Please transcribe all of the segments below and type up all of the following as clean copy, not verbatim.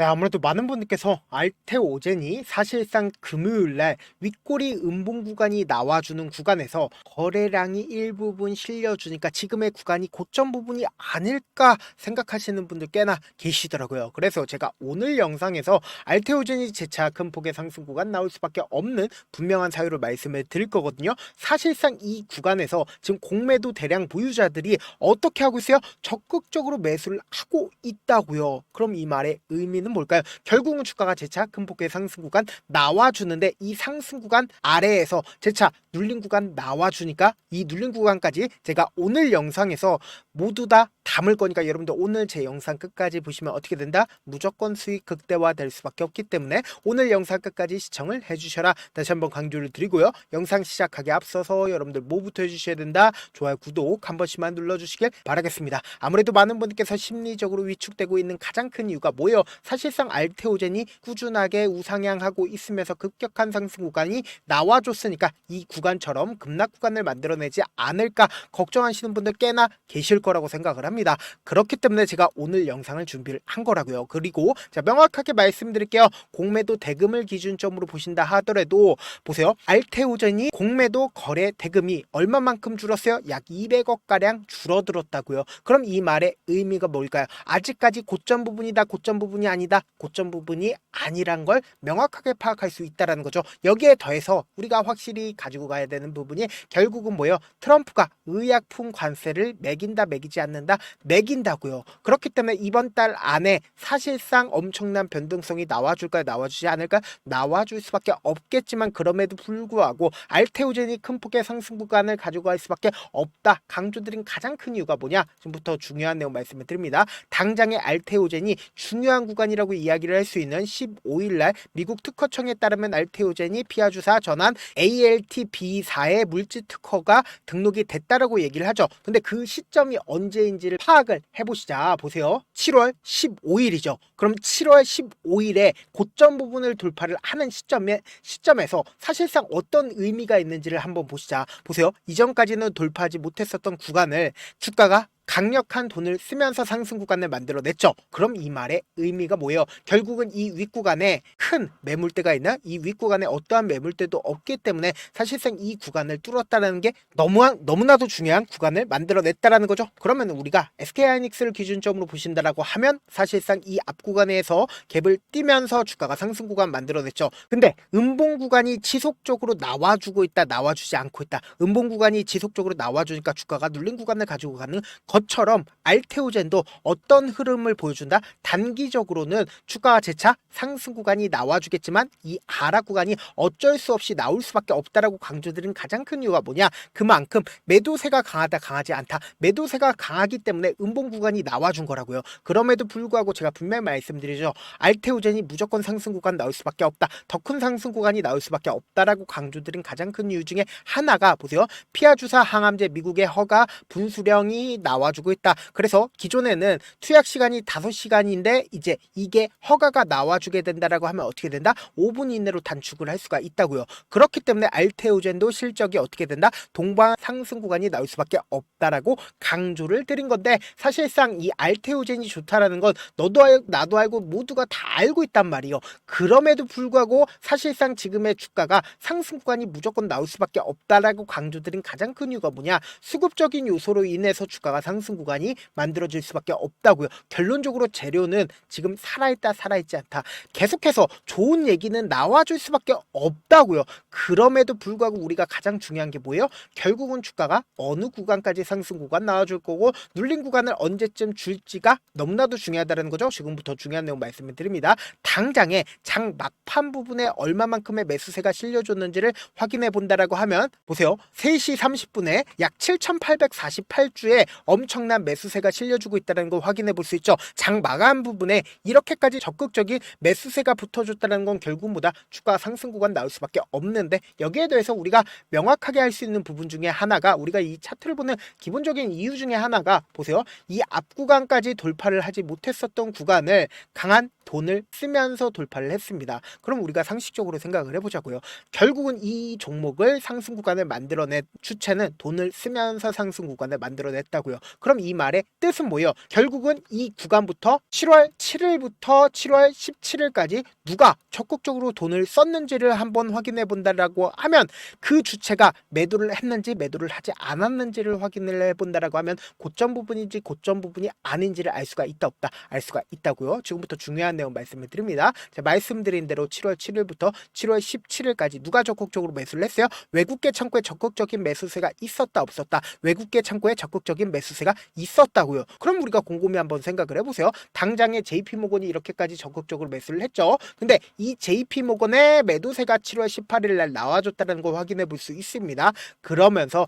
네, 아무래도 많은 분들께서 알테오젠이 사실상 금요일날 윗꼬리 음봉 구간이 나와주는 구간에서 거래량이 일부분 실려주니까 지금의 구간이 고점 부분이 아닐까 생각하시는 분들 꽤나 계시더라고요. 그래서 제가 오늘 영상에서 알테오젠이 재차 큰 폭의 상승 구간 나올 수밖에 없는 분명한 사유를 말씀을 드릴 거거든요. 사실상 이 구간에서 지금 공매도 대량 보유자들이 어떻게 하고 있어요? 적극적으로 매수를 하고 있다고요. 그럼 이 말의 의미는 뭘까요? 결국은 주가가 재차 큰 폭의 상승 구간 나와주는데 이 상승 구간 아래에서 재차 눌린 구간 나와주니까 이 눌린 구간까지 제가 오늘 영상에서 모두 다 담을 거니까 여러분들 오늘 제 영상 끝까지 보시면 어떻게 된다? 무조건 수익 극대화 될 수밖에 없기 때문에 오늘 영상 끝까지 시청을 해주셔라 다시 한번 강조를 드리고요. 영상 시작하기 앞서서 여러분들 뭐부터 해주셔야 된다? 좋아요, 구독 한 번씩만 눌러주시길 바라겠습니다. 아무래도 많은 분들께서 심리적으로 위축되고 있는 가장 큰 이유가 뭐예요? 사실상 알테오젠이 꾸준하게 우상향하고 있으면서 급격한 상승 구간이 나와줬으니까 이 구간처럼 급락 구간을 만들어내지 않을까 걱정하시는 분들 꽤나 계실 거라고 생각을 합니다. 그렇기 때문에 제가 오늘 영상을 준비를 한 거라고요. 그리고 자, 명확하게 말씀드릴게요. 공매도 대금을 기준점으로 보신다 하더라도 보세요. 알테오젠이 공매도 거래 대금이 얼마만큼 줄었어요? 약 200억 가량 줄어들었다고요. 그럼 이 말의 의미가 뭘까요? 아직까지 고점 부분이다, 고점 부분이 아니다, 고점 부분이 아니란 걸 명확하게 파악할 수 있다는 거죠. 여기에 더해서 우리가 확실히 가지고 가야 되는 부분이 결국은 뭐예요? 트럼프가 의약품 관세를 매긴다, 매기지 않는다, 매긴다고요. 그렇기 때문에 이번 달 안에 사실상 엄청난 변동성이 나와줄까요? 나와주지 않을까요? 나와줄 수밖에 없겠지만 그럼에도 불구하고 알테오젠이 큰 폭의 상승 구간을 가지고 갈 수밖에 없다. 강조드린 가장 큰 이유가 뭐냐? 지금부터 중요한 내용 말씀을 드립니다. 당장의 알테오젠이 중요한 구간이라고 이야기를 할 수 있는 15일날 미국 특허청에 따르면 알테오젠이 피아주사 전환 ALTB4의 물질 특허가 등록이 됐다라고 얘기를 하죠. 근데 그 시점이 언제인지를 파악을 해보시자. 보세요. 7월 15일이죠. 그럼 7월 15일에 고점 부분을 돌파를 하는 시점에서 사실상 어떤 의미가 있는지를 한번 보시자. 보세요. 이전까지는 돌파하지 못했었던 구간을 주가가 강력한 돈을 쓰면서 상승 구간을 만들어냈죠. 그럼 이 말의 의미가 뭐예요? 결국은 이 윗구간에 큰 매물대가 있나? 이 윗구간에 어떠한 매물대도 없기 때문에 사실상 이 구간을 뚫었다는 게 너무나도 중요한 구간을 만들어냈다라는 거죠. 그러면 우리가 SK하이닉스를 기준점으로 보신다라고 하면 사실상 이 앞 구간에서 갭을 띄면서 주가가 상승 구간 만들어냈죠. 근데 음봉 구간이 지속적으로 나와주고 있다, 나와주지 않고 있다. 음봉 구간이 지속적으로 나와주니까 주가가 눌린 구간을 가지고 가는 것처럼 알테오젠도 어떤 흐름을 보여준다? 단기적으로는 주가가 재차 상승 구간이 나와주겠지만 이 하락 구간이 어쩔 수 없이 나올 수밖에 없다라고 강조드린 가장 큰 이유가 뭐냐? 그만큼 매도세가 강하다, 강하지 않다. 매도세가 강하기 때문에 음봉 구간이 나와준 거라고요. 그럼에도 불구하고 제가 분명히 말씀드리죠. 알테오젠이 무조건 상승 구간 나올 수밖에 없다. 더 큰 상승 구간이 나올 수밖에 없다라고 강조드린 가장 큰 이유 중에 하나가 보세요. 피아주사 항암제 미국의 허가 분수령이 나와주고 있다. 그래서 기존에는 투약 시간이 5시간인데 이제 이게 허가가 나와주게 된다라고 하면 어떻게 된다? 5분 이내로 단축을 할 수가 있다고요. 그렇기 때문에 알테오젠도 실적이 어떻게 된다? 동반 상승 구간이 나올 수밖에 없다라고 강조를 드린 건데 사실상 이 알테오젠이 좋다라는 건 나도 알고 모두가 다 알고 있단 말이에요. 그럼에도 불구하고 사실상 지금의 주가가 상승 구간이 무조건 나올 수밖에 없다라고 강조드린 가장 큰 이유가 뭐냐? 수급적인 요소로 인해서 주가가 상승 구간이 만들어질 수밖에 없다고요. 결론적으로 재료는 지금 살아있다, 살아있지 않다. 계속해서 좋은 얘기는 나와줄 수밖에 없다고요. 그럼에도 불구하고 우리가 가장 중요한 게 뭐예요? 결국은 주가가 어느 구간까지 상승 구간 나와줄 거고 눌린 구간을 언제쯤 줄지가 너무나도 중요하다는 거죠. 지금부터 중요한 내용 말씀을 드립니다. 당장에 장 막판 부분에 얼마만큼의 매수세가 실려줬는지를 확인해 본다라고 하면 보세요. 3시 30분에 약 7,848주에 엄청난 매수세가 실려주고 있다는 걸 확인해 볼 수 있죠. 장 마감 부분에 이렇게까지 적극적인 매수세가 붙어줬다는 건 결국 뭐다? 주가 상승 구간 나올 수밖에 없는데 여기에 대해서 우리가 명확하게 할 수 있는 부분 중에 하나가 우리가 이 차트를 보는 기본적인 이유 중에 하나가 보세요. 이 앞 구간까지 돌파를 하지 못했었던 구간을 강한 돈을 쓰면서 돌파를 했습니다. 그럼 우리가 상식적으로 생각을 해보자고요. 결국은 이 종목을 상승 구간을 만들어낸 주체는 돈을 쓰면서 상승 구간을 만들어냈다고요. 그럼 이 말의 뜻은 뭐예요? 결국은 이 구간부터 7월 7일부터 7월 17일까지 누가 적극적으로 돈을 썼는지를 한번 확인해 본다라고 하면 그 주체가 매도를 했는지 매도를 하지 않았는지를 확인을 해본다라고 하면 고점 부분인지 고점 부분이 아닌지를 알 수가 있다 없다? 알 수가 있다고요. 지금부터 중요한 내용 말씀을 드립니다. 제가 말씀드린 대로 7월 7일부터 7월 17일까지 누가 적극적으로 매수를 했어요? 외국계 창구에 적극적인 매수세가 있었다 없었다? 외국계 창구에 적극적인 매수세가 있었다고요. 그럼 우리가 곰곰이 한번 생각을 해보세요. 당장에 JP모건이 이렇게까지 적극적으로 매수를 했죠. 근데 이 JP모건의 매도세가 7월 18일 날 나와줬다는 걸 확인해 볼 수 있습니다. 그러면서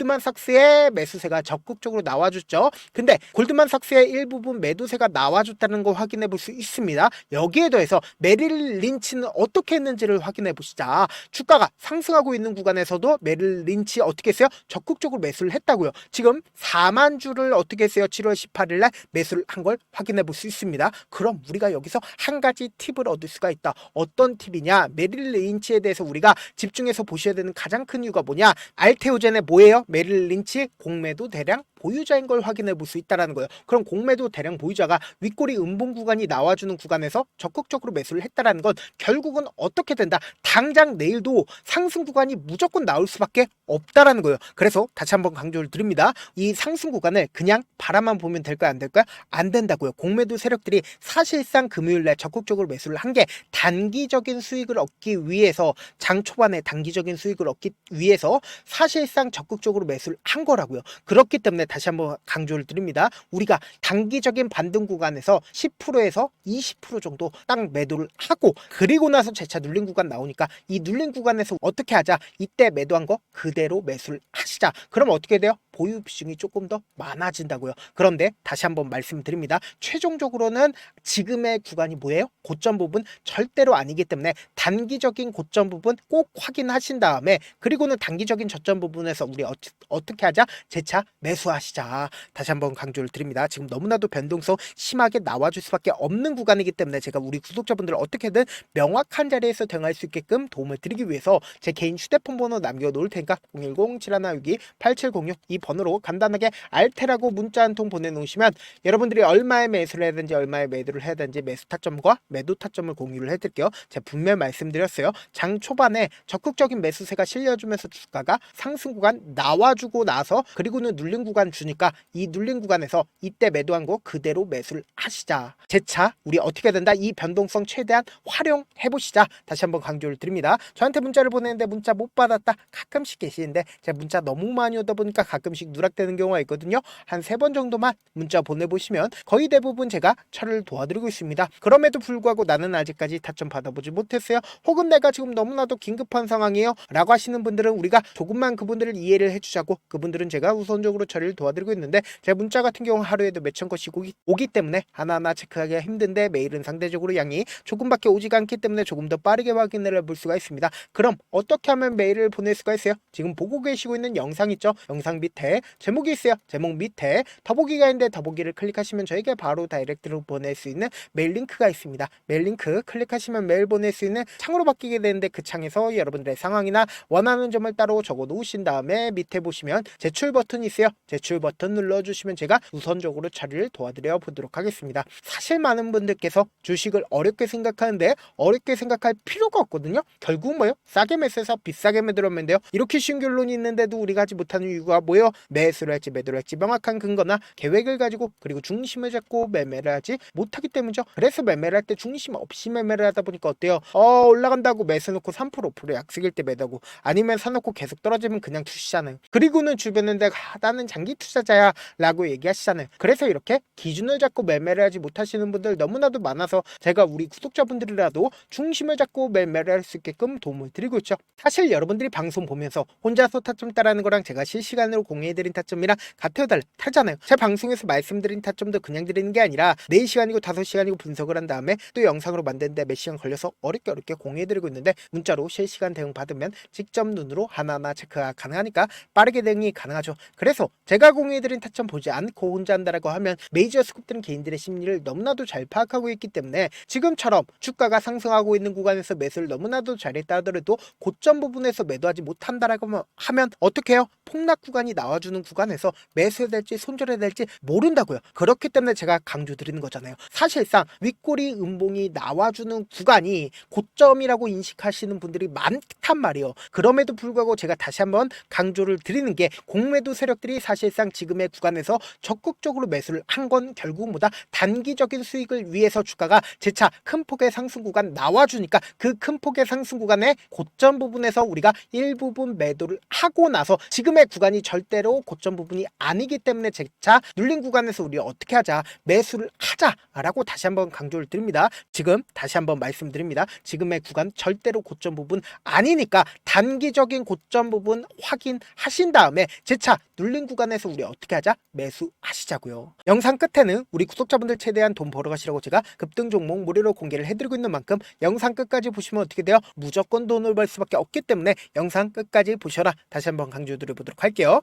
골드만삭스의 매수세가 적극적으로 나와줬죠. 근데 골드만삭스의 일부분 매도세가 나와줬다는 걸 확인해 볼 수 있습니다. 여기에 더해서 메릴 린치는 어떻게 했는지를 확인해 보시자. 주가가 상승하고 있는 구간에서도 메릴 린치 어떻게 했어요? 적극적으로 매수를 했다고요. 지금 4만 주를 어떻게 했어요? 7월 18일 날 매수를 한 걸 확인해 볼 수 있습니다. 그럼 우리가 여기서 한 가지 팁을 얻을 수가 있다. 어떤 팁이냐? 메릴 린치에 대해서 우리가 집중해서 보셔야 되는 가장 큰 이유가 뭐냐? 알테오젠의 뭐예요? 메릴 린치 공매도 대량 보유자인 걸 확인해 볼 수 있다는 거예요. 그럼 공매도 대량 보유자가 윗꼬리 음봉 구간이 나와주는 구간에서 적극적으로 매수를 했다는 건 결국은 어떻게 된다? 당장 내일도 상승 구간이 무조건 나올 수밖에 없다라는 거예요. 그래서 다시 한번 강조를 드립니다. 이 상승 구간을 그냥 바라만 보면 될까요? 안 될까요? 안 된다고요. 공매도 세력들이 사실상 금요일날 적극적으로 매수를 한 게 단기적인 수익을 얻기 위해서, 장 초반에 단기적인 수익을 얻기 위해서 사실상 적극적으로 매수를 한 거라고요. 그렇기 때문에 다시 한번 강조를 드립니다. 우리가 단기적인 반등 구간에서 10%에서 20% 정도 딱 매도를 하고, 그리고 나서 재차 눌린 구간 나오니까 이 눌린 구간에서 어떻게 하자? 이때 매도한 거 그대로 매수를 하시자. 그럼 어떻게 돼요? 보유 비중이 조금 더 많아진다고요. 그런데 다시 한번 말씀드립니다. 최종적으로는 지금의 구간이 뭐예요? 고점 부분 절대로 아니기 때문에 단기적인 고점 부분 꼭 확인하신 다음에, 그리고는 단기적인 저점 부분에서 우리 어떻게 하자? 재차 매수하시자. 다시 한번 강조를 드립니다. 지금 너무나도 변동성 심하게 나와줄 수밖에 없는 구간이기 때문에 제가 우리 구독자분들을 어떻게든 명확한 자리에서 대응할 수 있게끔 도움을 드리기 위해서 제 개인 휴대폰 번호 남겨놓을 테니까 010-7162-8706 이 번호로 간단하게 알테라고 문자 한 통 보내놓으시면 여러분들이 얼마의 매수를 해야 되는지 얼마의 매도를 해야 되는지 매수 타점과 매도 타점을 공유를 해드릴게요. 제가 분명히 말씀드렸어요. 장 초반에 적극적인 매수세가 실려주면서 주가가 상승 구간 나와주고 나서 그리고는 눌린 구간 주니까 이 눌린 구간에서 이때 매도한 거 그대로 매수를 하시자. 재차 우리 어떻게 된다? 이 변동성 최대한 활용해 보시자. 다시 한번 강조를 드립니다. 저한테 문자를 보내는데 문자 못 받았다 가끔씩 계시는데 제가 문자 너무 많이 오다 보니까 가끔씩 누락되는 경우가 있거든요. 한 3번 정도만 문자 보내보시면 거의 대부분 제가 처리를 도와드리고 있습니다. 그럼에도 불구하고 나는 아직까지 타점 받아보지 못했어요. 혹은 내가 지금 너무나도 긴급한 상황이에요 라고 하시는 분들은 우리가 조금만 그분들을 이해를 해주자고, 그분들은 제가 우선적으로 처리를 도와드리고 있는데 제 문자 같은 경우 하루에도 몇천 건씩 오기 때문에 하나하나 체크하기가 힘든데 메일은 상대적으로 양이 조금밖에 오지가 않기 때문에 조금 더 빠르게 확인을 해볼 수가 있습니다. 그럼 어떻게 하면 메일을 보낼 수가 있어요? 지금 보고 계시고 있는 영상 있죠? 영상 밑에 제목이 있어요. 제목 밑에 더보기가 있는데 더보기를 클릭하시면 저에게 바로 다이렉트로 보낼 수 있는 메일 링크가 있습니다. 메일 링크 클릭하시면 메일 보낼 수 있는 창으로 바뀌게 되는데 그 창에서 여러분들의 상황이나 원하는 점을 따로 적어 놓으신 다음에 밑에 보시면 제출 버튼이 있어요. 제출 버튼 눌러주시면 제가 우선적으로 처리를 도와드려 보도록 하겠습니다. 사실 많은 분들께서 주식을 어렵게 생각하는데 어렵게 생각할 필요가 없거든요. 결국 뭐예요? 싸게 매수해서 비싸게 매도하면 돼요. 이렇게 쉬운 결론이 있는데도 우리가 하지 못하는 이유가 뭐예요? 매수를 할지 매도를 할지 명확한 근거나 계획을 가지고 그리고 중심을 잡고 매매를 하지 못하기 때문이죠. 그래서 매매를 할 때 중심 없이 매매를 하다 보니까 어때요? 올라간다고 매수 놓고 3% 5% 약속일 때 매도하고, 아니면 사놓고 계속 떨어지면 그냥 투시잖아요. 그리고는 주변은 내가 나는 장기 투자자야 라고 얘기하시잖아요. 그래서 이렇게 기준을 잡고 매매를 하지 못하시는 분들 너무나도 많아서 제가 우리 구독자분들이라도 중심을 잡고 매매를 할 수 있게끔 도움을 드리고 있죠. 사실 여러분들이 방송 보면서 혼자서 타점 따라하는 거랑 제가 실시간으로 공유해드린 타점이랑 같아요 다르잖아요. 제 방송에서 말씀드린 타점도 그냥 드리는 게 아니라 4시간이고 5시간이고 분석을 한 다음에 또 영상으로 만드는데 몇 시간 걸려서 어렵게 공유해드리고 있는데, 문자로 실시간 대응 받으면 직접 눈으로 하나하나 체크가 가능하니까 빠르게 대응이 가능하죠. 그래서 제가 공유해드린 타점 보지 않고 혼자 한다라고 하면 메이저 스쿱들은 개인들의 심리를 너무나도 잘 파악하고 있기 때문에 지금처럼 주가가 상승하고 있는 구간에서 매수를 너무나도 잘했다 하더라도 고점 부분에서 매도하지 못한다라고 하면 어떻게 해요? 폭락 구간이 나와 나와주는 구간에서 매수해야 될지 손절해야 될지 모른다고요. 그렇기 때문에 제가 강조드리는 거잖아요. 사실상 윗꼬리 음봉이 나와주는 구간이 고점이라고 인식하시는 분들이 많단 말이에요. 그럼에도 불구하고 제가 다시 한번 강조를 드리는 게 공매도 세력들이 사실상 지금의 구간에서 적극적으로 매수를 한 건 결국 뭐다 단기적인 수익을 위해서 주가가 재차 큰 폭의 상승 구간 나와주니까 그 큰 폭의 상승 구간의 고점 부분에서 우리가 일부분 매도를 하고 나서 지금의 구간이 절대로 고점 부분이 아니기 때문에 재차 눌린 구간에서 우리 어떻게 하자 매수를 하자라고 다시 한번 강조를 드립니다. 지금 다시 한번 말씀드립니다. 지금의 구간 절대로 고점 부분 아니니까 단기적인 고점 부분 확인하신 다음에 재차 눌린 구간에서 우리 어떻게 하자 매수하시자고요. 영상 끝에는 우리 구독자분들 최대한 돈 벌어가시라고 제가 급등 종목 무료로 공개를 해드리고 있는 만큼 영상 끝까지 보시면 어떻게 돼요? 무조건 돈을 벌 수밖에 없기 때문에 영상 끝까지 보셔라. 다시 한번 강조드려보도록 할게요.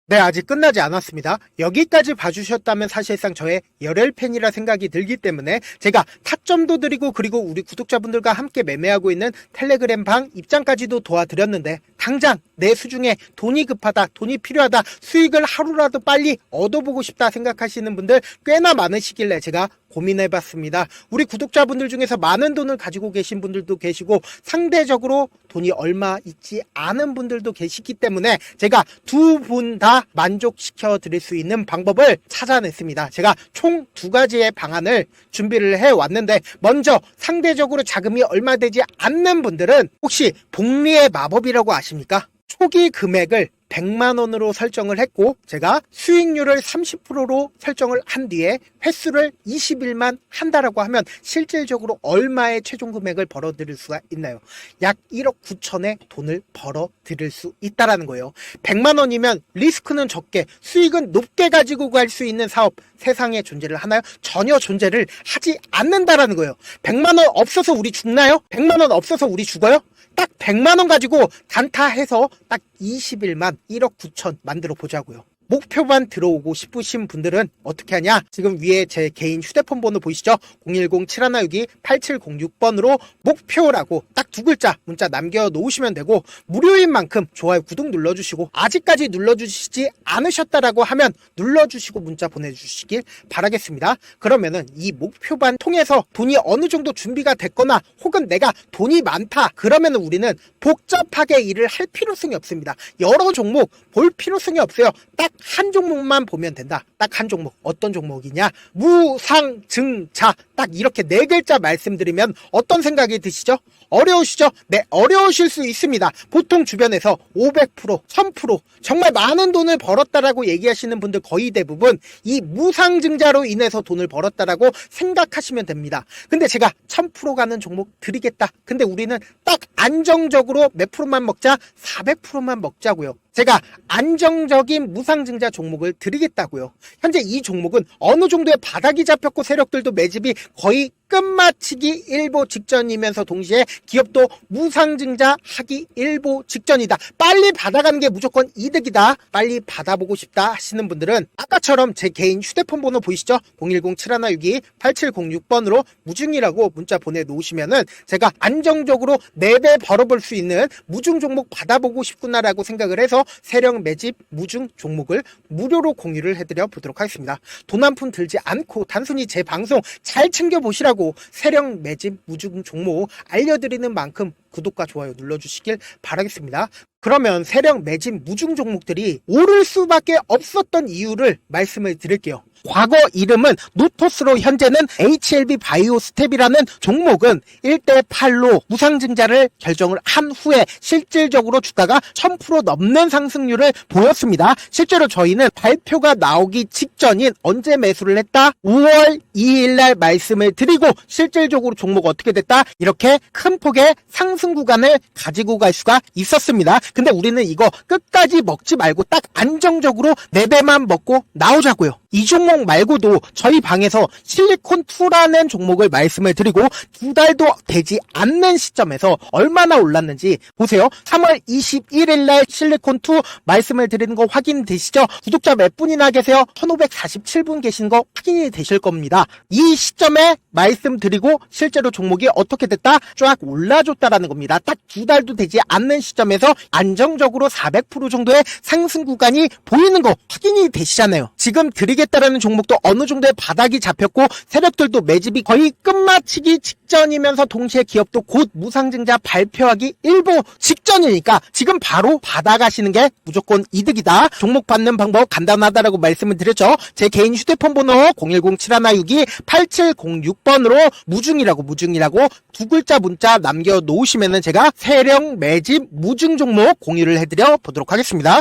네, 아직 끝나지 않았습니다. 여기까지 봐주셨다면 사실상 저의 열혈 팬이라 생각이 들기 때문에 제가 타점도 드리고 그리고 우리 구독자분들과 함께 매매하고 있는 텔레그램 방 입장까지도 도와드렸는데 당장 내 수중에 돈이 급하다, 돈이 필요하다, 수익을 하루라도 빨리 얻어보고 싶다 생각하시는 분들 꽤나 많으시길래 제가 고민해봤습니다. 우리 구독자분들 중에서 많은 돈을 가지고 계신 분들도 계시고 상대적으로 돈이 얼마 있지 않은 분들도 계시기 때문에 제가 두 분 다 만족시켜 드릴 수 있는 방법을 찾아냈습니다. 제가 총 두 가지의 방안을 준비를 해왔는데 먼저 상대적으로 자금이 얼마 되지 않는 분들은 혹시 복리의 마법이라고 아십니까? 초기 금액을 100만원으로 설정을 했고 제가 수익률을 30%로 설정을 한 뒤에 횟수를 20일만 한다라고 하면 실질적으로 얼마의 최종 금액을 벌어들일 수가 있나요? 약 1억 9천의 돈을 벌어들일 수 있다라는 거예요. 100만원이면 리스크는 적게 수익은 높게 가지고 갈 수 있는 사업 세상에 존재를 하나요? 전혀 존재를 하지 않는다라는 거예요. 100만원 없어서 우리 죽나요? 100만원 없어서 우리 죽어요? 딱 100만원 가지고 단타해서 딱 20일만 1억 9천 만들어 보자고요. 목표만 들어오고 싶으신 분들은 어떻게 하냐? 지금 위에 제 개인 휴대폰 번호 보이시죠? 010-7162-8706번으로 목표라고 딱 두 글자 문자 남겨놓으시면 되고 무료인 만큼 좋아요, 구독 눌러주시고 아직까지 눌러주시지 않으셨다라고 하면 눌러주시고 문자 보내주시길 바라겠습니다. 그러면은 이 목표반 통해서 돈이 어느 정도 준비가 됐거나 혹은 내가 돈이 많다 그러면은 우리는 복잡하게 일을 할 필요성이 없습니다. 여러 종목 볼 필요성이 없어요. 딱 한 종목만 보면 된다. 딱 한 종목. 어떤 종목이냐? 무상증자. 딱 이렇게 네 글자 말씀드리면 어떤 생각이 드시죠? 어려우시죠? 네, 어려우실 수 있습니다. 보통 주변에서 500%, 1000% 정말 많은 돈을 벌었다라고 얘기하시는 분들 거의 대부분 이 무상증자로 인해서 돈을 벌었다라고 생각하시면 됩니다. 근데 제가 1000% 가는 종목 드리겠다. 근데 우리는 딱 안정적으로 몇 프로만 먹자? 400%만 먹자고요. 제가 안정적인 무상증자 종목을 드리겠다고요. 현재 이 종목은 어느 정도의 바닥이 잡혔고 세력들도 매집이 거의 끝마치기 일보 직전이면서 동시에 기업도 무상증자 하기 일보 직전이다. 빨리 받아가는 게 무조건 이득이다. 빨리 받아보고 싶다 하시는 분들은 아까처럼 제 개인 휴대폰 번호 보이시죠? 010-7162-8706번으로 무중이라고 문자 보내놓으시면은 제가 안정적으로 4배 벌어볼 수 있는 무중 종목 받아보고 싶구나라고 생각을 해서 세력 매집 무중 종목을 무료로 공유를 해드려 보도록 하겠습니다. 돈 한 푼 들지 않고 단순히 제 방송 잘 챙겨보시라고 세력 매집 무중 종목 알려드리는 만큼 구독과 좋아요 눌러주시길 바라겠습니다. 그러면 세력 매집 무중 종목들이 오를 수밖에 없었던 이유를 말씀을 드릴게요. 과거 이름은 노토스로 현재는 HLB 바이오 스텝이라는 종목은 1대8로 무상증자를 결정을 한 후에 실질적으로 주가가 1000% 넘는 상승률을 보였습니다. 실제로 저희는 발표가 나오기 직전인 언제 매수를 했다? 5월 2일날 말씀을 드리고 실질적으로 종목 어떻게 됐다? 이렇게 큰 폭의 상승 구간을 가지고 갈 수가 있었습니다. 근데 우리는 이거 끝까지 먹지 말고 딱 안정적으로 4배만 먹고 나오자고요. 이 종목 말고도 저희 방에서 실리콘2라는 종목을 말씀을 드리고 2달도 되지 않는 시점에서 얼마나 올랐는지 보세요. 3월 21일 날 실리콘2 말씀을 드리는 거 확인되시죠? 구독자 몇 분이나 계세요? 1547분 계신 거 확인이 되실 겁니다. 이 시점에 말씀드리고 실제로 종목이 어떻게 됐다? 쫙 올라줬다라는 겁니다. 딱 2달도 되지 않는 시점에서 안정적으로 400% 정도의 상승 구간이 보이는 거 확인이 되시잖아요. 지금 드리겠다라는 종목도 어느 정도의 바닥이 잡혔고 세력들도 매집이 거의 끝마치기 직전이면서 동시에 기업도 곧 무상증자 발표하기 일보 직전이니까 지금 바로 받아가시는 게 무조건 이득이다. 종목 받는 방법 간단하다라고 말씀을 드렸죠. 제 개인 휴대폰 번호 010-7162-8706번으로 무중이라고 두 글자 문자 남겨놓으시면은 제가 세력 매집 무중 종목 공유를 해드려 보도록 하겠습니다.